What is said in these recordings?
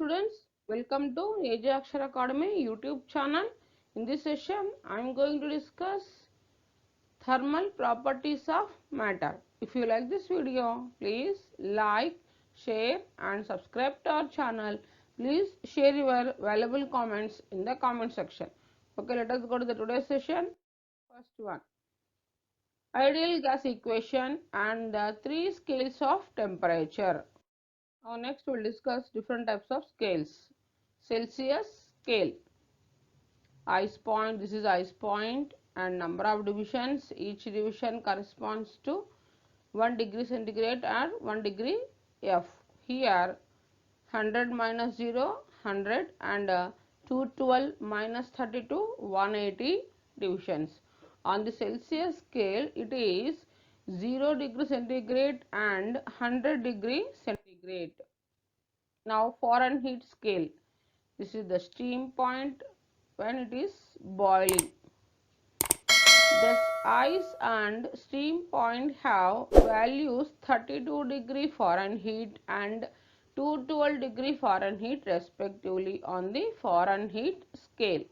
students, welcome to AJ Akshar Academy YouTube channel. In this session, I am going to discuss thermal properties of matter. If you like this video, please like, share and subscribe to our channel. Please share your valuable comments in the comment section. Okay, let us go to the today's session. First one, ideal gas equation and the three scales of temperature. Now next we will discuss different types of scales. Celsius scale, ice point, this is ice point and number of divisions, each division corresponds to 1 degree centigrade and 1 degree F. Here 100 minus 0, 100 and 212 minus 32, 180 divisions. On the Celsius scale it is 0 degree centigrade and 100 degree centigrade. Now Fahrenheit scale, this is the steam point when it is boiling. The ice and steam point have values 32 degree Fahrenheit and 212 degree Fahrenheit respectively on the Fahrenheit scale.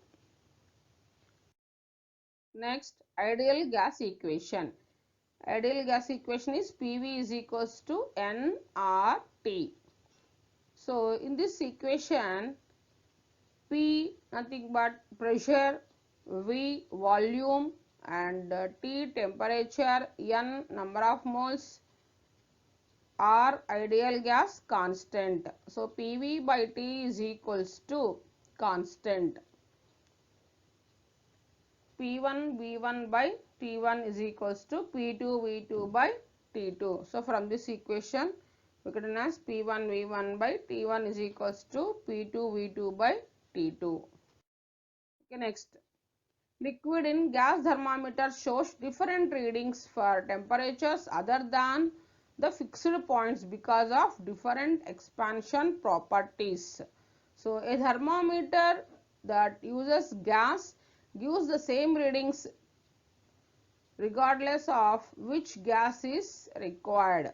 Next, ideal gas equation. Ideal gas equation is PV is equals to nRT. So in this equation, P nothing but pressure, V volume and T temperature, N number of moles, R ideal gas constant. So PV by T is equals to constant. P1 V1 by T1 is equals to P2 V2 by T2. So from this equation we can as P1 V1 by T1 is equals to P2 V2 by T2. Okay, next. Liquid in gas thermometer shows different readings for temperatures other than the fixed points because of different expansion properties. So a thermometer that uses gas gives the same readings regardless of which gas is required.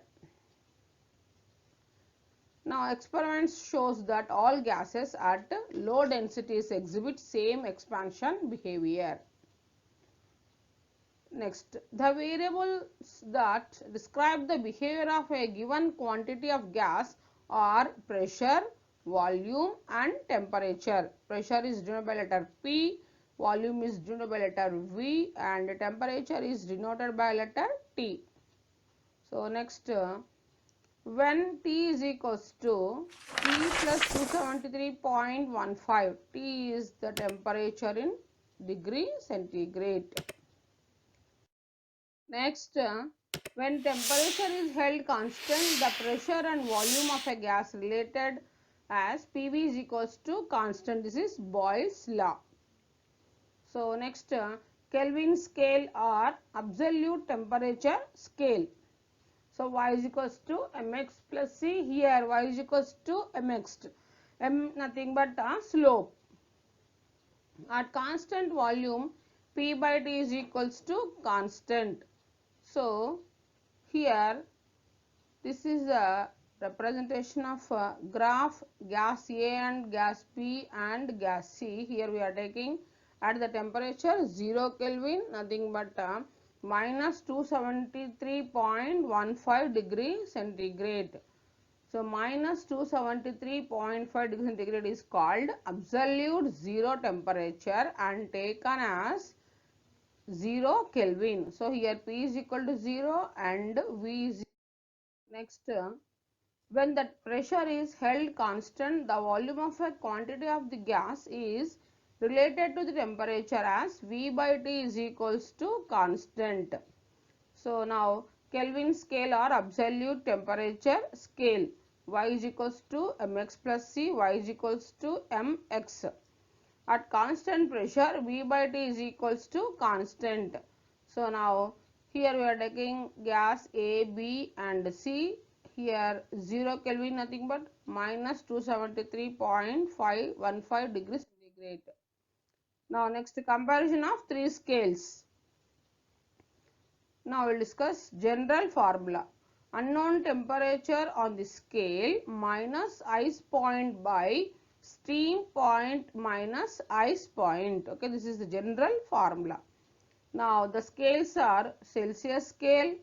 Now experiments shows that all gases at low densities exhibit same expansion behavior. Next, the variables that describe the behavior of a given quantity of gas are pressure, volume and temperature. Pressure is denoted by letter P, volume is denoted by letter V and temperature is denoted by letter T. So next, when T is equals to T plus 273.15, T is the temperature in degree centigrade. Next, when temperature is held constant, the pressure and volume of a gas related as PV is equals to constant. This is Boyle's law. So next, Kelvin scale or absolute temperature scale. So Y is equals to mx plus C. Here Y is equals to mx. M nothing but a slope. At constant volume, P by T is equals to constant. So here this is a representation of graph gas A and gas B and gas C. Here we are taking at the temperature 0 Kelvin, nothing but minus 273.15 degree centigrade. So minus 273.5 degree centigrade is called absolute zero temperature and taken as 0 Kelvin. So here P is equal to 0 and V is next. When the pressure is held constant, the volume of a quantity of the gas is related to the temperature as V by T is equals to constant. So now Kelvin scale or absolute temperature scale, Y is equals to mx plus C, Y is equals to mx. At constant pressure, V by T is equals to constant. So now here we are taking gas A, B and C. Here 0 Kelvin nothing but minus 273.515 degrees centigrade. Now next, comparison of three scales. Now we will discuss general formula. Unknown temperature on the scale minus ice point by steam point minus ice point. Okay, this is the general formula. Now the scales are Celsius scale,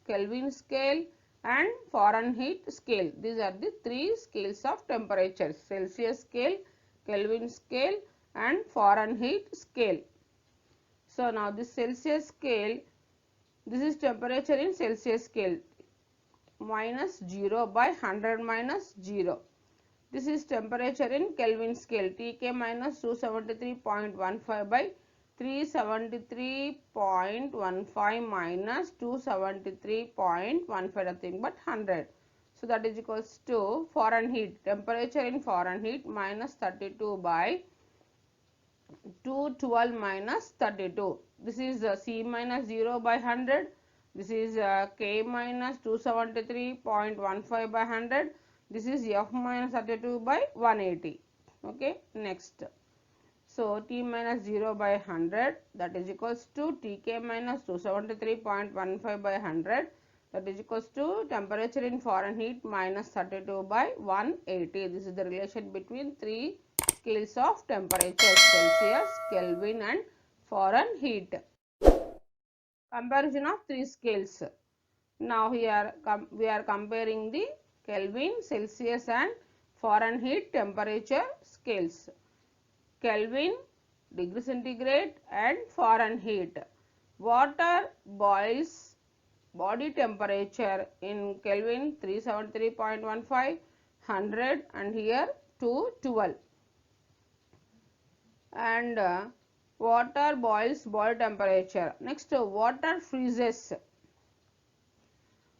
Kelvin scale and Fahrenheit scale. These are the three scales of temperature: Celsius scale, Kelvin scale and Fahrenheit scale. So now this Celsius scale, this is temperature in Celsius scale, minus 0 by 100 minus 0. This is temperature in Kelvin scale, Tk minus 273.15 by 373.15 minus 273.15, nothing but 100. So that is equals to Fahrenheit, temperature in Fahrenheit minus 32 by 212 minus 32. This is C minus 0 by 100. This is K minus 273.15 by 100. This is F minus 32 by 180. Okay, next. So T minus 0 by 100, that is equals to Tk minus 273.15 by 100, that is equals to temperature in Fahrenheit minus 32 by 180. This is the relation between three scales of temperature: Celsius, Kelvin and Fahrenheit. Comparison of three scales. Now here we are comparing the Kelvin, Celsius and Fahrenheit temperature scales. Kelvin, degree centigrade and Fahrenheit. Water boils body temperature in Kelvin 373.15, 100 and here 212. And water boils body temperature. Next, water freezes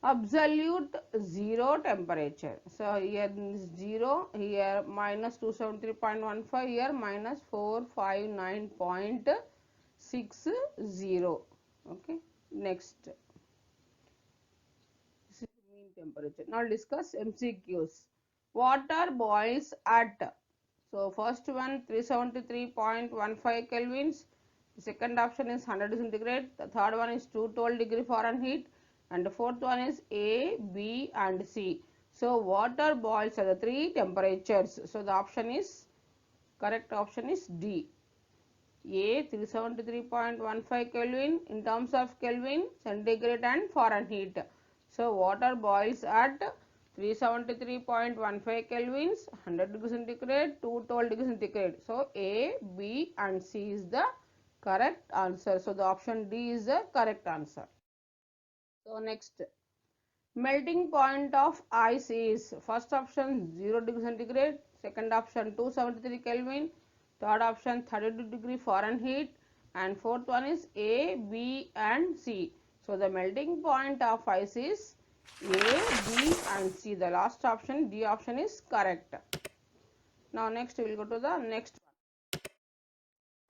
absolute zero temperature. So here 0, here minus 273.15, here minus 459.60. Okay, next, this is mean temperature. Now discuss MCQs. Water boils at, so first one 373.15 kelvins, the second option is 100 centigrade, the third one is 212 degree Fahrenheit and the fourth one is A, B and C. So water boils at the three temperatures. So the option is, correct option is D. A 373.15 Kelvin in terms of Kelvin, centigrade and Fahrenheit. So water boils at 373.15 kelvins, 100 degree centigrade, 212 degree centigrade. So A, B and C is the correct answer. So the option D is the correct answer. So next, melting point of ice is, first option 0 degree centigrade, second option 273 Kelvin, third option 32 degree Fahrenheit and fourth one is A, B and C. So the melting point of ice is A, B and C. The last option, D option is correct. Now next we will go to the next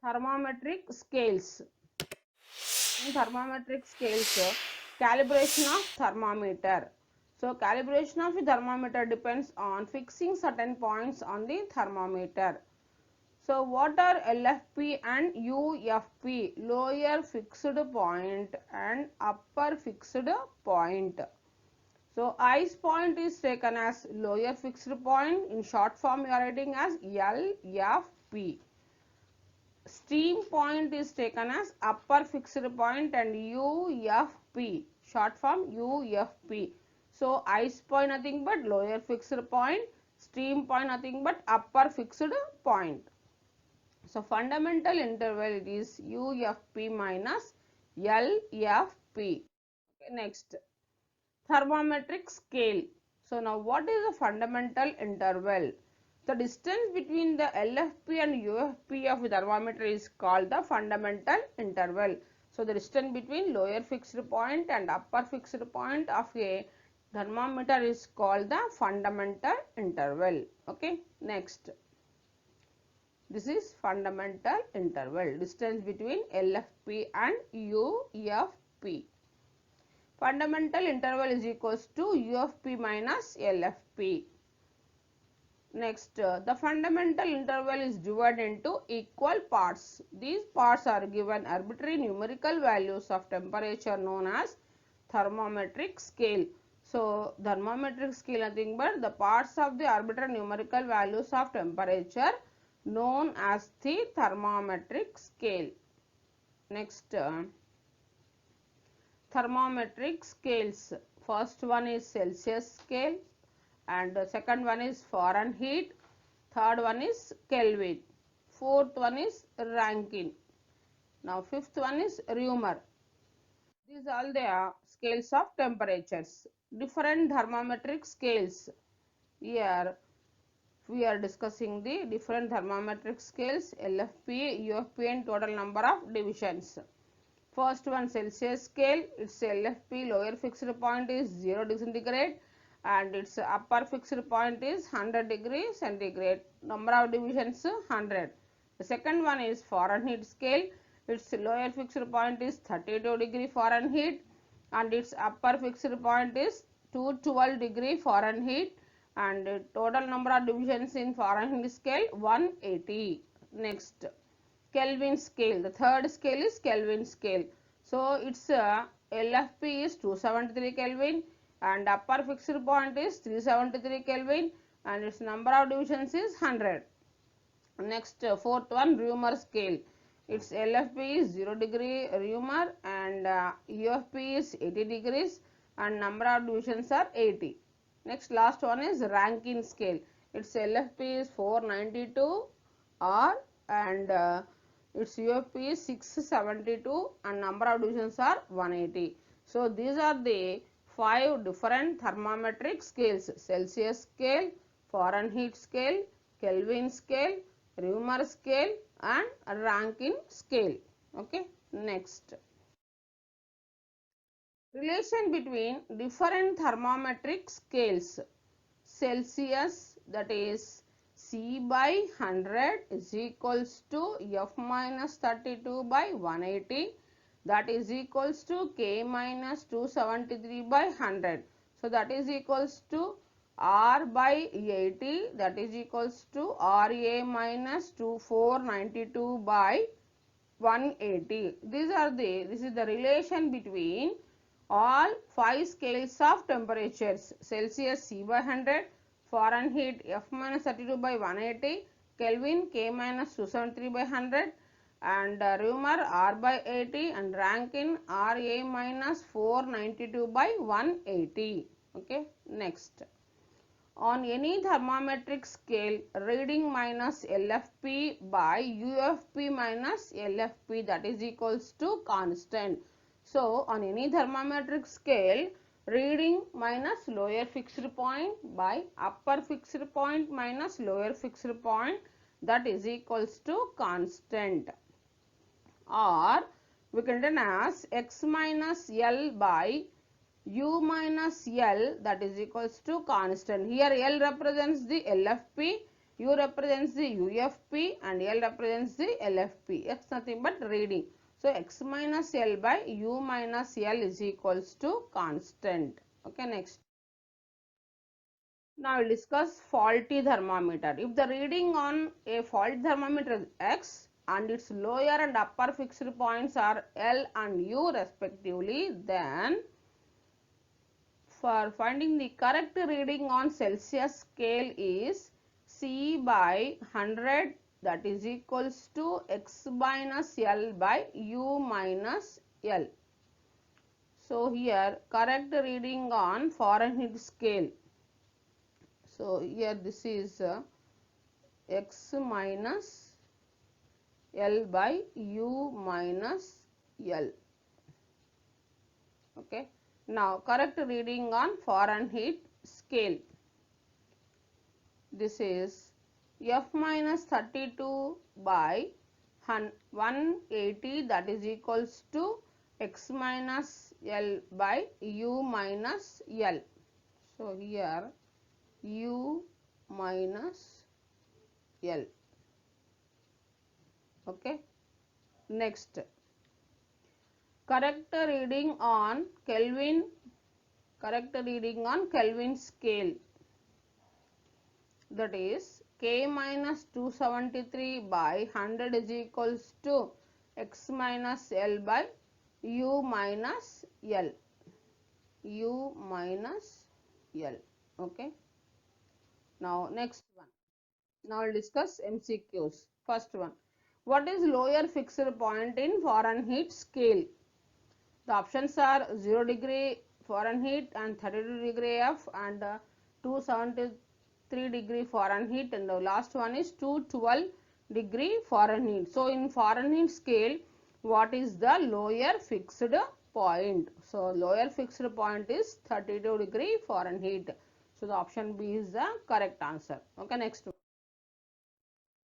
one. Thermometric scales. In thermometric scales, calibration of thermometer. So calibration of the thermometer depends on fixing certain points on the thermometer. So what are LFP and UFP? Lower fixed point and upper fixed point. So ice point is taken as lower fixed point. In short form you are writing as LFP. Steam point is taken as upper fixed point and UFP, short form UFP. So ice point nothing but lower fixed point, steam point nothing but upper fixed point. So fundamental interval it is UFP minus LFP. Okay, next, thermometric scale. So now what is the fundamental interval? The distance between the LFP and UFP of the thermometer is called the fundamental interval. So the distance between lower fixed point and upper fixed point of a thermometer is called the fundamental interval. Okay, next, this is fundamental interval, distance between LFP and UFP. Fundamental interval is equals to UFP minus LFP. Next, the fundamental interval is divided into equal parts. These parts are given arbitrary numerical values of temperature known as thermometric scale. So thermometric scale nothing but the parts of the arbitrary numerical values of temperature known as the thermometric scale. Next, thermometric scales. First one is Celsius scale and second one is Fahrenheit, third one is Kelvin, fourth one is Rankine. Now fifth one is Reaumur. These all the scales of temperatures. Different thermometric scales. Here we are discussing the different thermometric scales, LFP, UFP and total number of divisions. First one Celsius scale, its LFP lower fixed point is 0 degree centigrade and its upper fixed point is 100 degree centigrade. Number of divisions 100. The second one is Fahrenheit scale, its lower fixed point is 32 degree Fahrenheit and its upper fixed point is 212 degree Fahrenheit and total number of divisions in Fahrenheit scale 180. Next, Kelvin scale. The third scale is Kelvin scale. So its LFP is 273 Kelvin and upper fixed point is 373 Kelvin and its number of divisions is 100. Next, fourth one Reaumur scale. Its LFP is 0 degree Reaumur and UFP is 80 degrees and number of divisions are 80. Next, last one is Rankine scale. Its LFP is 492 R and its UFP is 672 and number of divisions are 180. So these are the 5 different thermometric scales: Celsius scale, Fahrenheit scale, Kelvin scale, Reaumur scale and Rankine scale. Okay, next. Relation between different thermometric scales. Celsius, that is C by 100 is equals to F minus 32 by 180, that is equals to K minus 273 by 100. So that is equals to R by 80, that is equals to RA minus 2492 by 180. This is the relation between all 5 scales of temperatures: Celsius C by 100, Fahrenheit F minus 32 by 180, Kelvin K minus 273 by 100 and Reaumur R by 80 and Rankine RA minus 492 by 180. Okay, next. On any thermometric scale, reading minus LFP by UFP minus LFP, that is equals to constant. So on any thermometric scale, reading minus lower fixed point by upper fixed point minus lower fixed point, that is equals to constant. Or we can written as x minus L by U minus L, that is equals to constant. Here L represents the LFP, U represents the UFP and L represents the LFP. X nothing but reading. So x minus L by U minus L is equals to constant. Okay, next. Now we will discuss faulty thermometer. If the reading on a faulty thermometer is X and its lower and upper fixed points are L and U respectively, then for finding the correct reading on Celsius scale is C by 100, that is equals to X minus L by U minus L. So here correct reading on Fahrenheit scale. So here this is X minus L by U minus L. Okay. Now correct reading on Fahrenheit scale. This is F minus 32 by 180, that is equals to X minus L by U minus L. So here U minus L. Okay. Next, correct reading on Kelvin scale, that is K minus 273 by 100 is equals to X minus L by U minus L. U minus L. Okay. Now next one. Now we'll discuss MCQs. First one. What is lower fixed point in Fahrenheit scale? The options are 0 degree Fahrenheit and 32 degree F and 273 degree Fahrenheit, and the last one is 212 degree Fahrenheit. So in Fahrenheit scale, what is the lower fixed point? So lower fixed point is 32 degree Fahrenheit. So the option B is the correct answer. Okay, next one.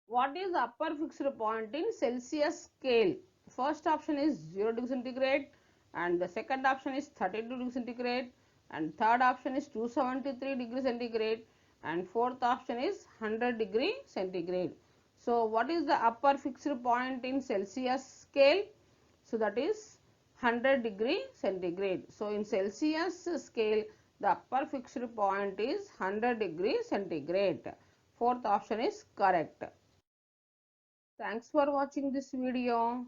What is upper fixed point in Celsius scale? First option is 0 degree centigrade, and the second option is 32 degree centigrade, and third option is 273 degree centigrade, and fourth option is 100 degree centigrade. So what is the upper fixed point in Celsius scale? So that is 100 degree centigrade. So in Celsius scale, the upper fixed point is 100 degree centigrade. Fourth option is correct. Thanks for watching this video.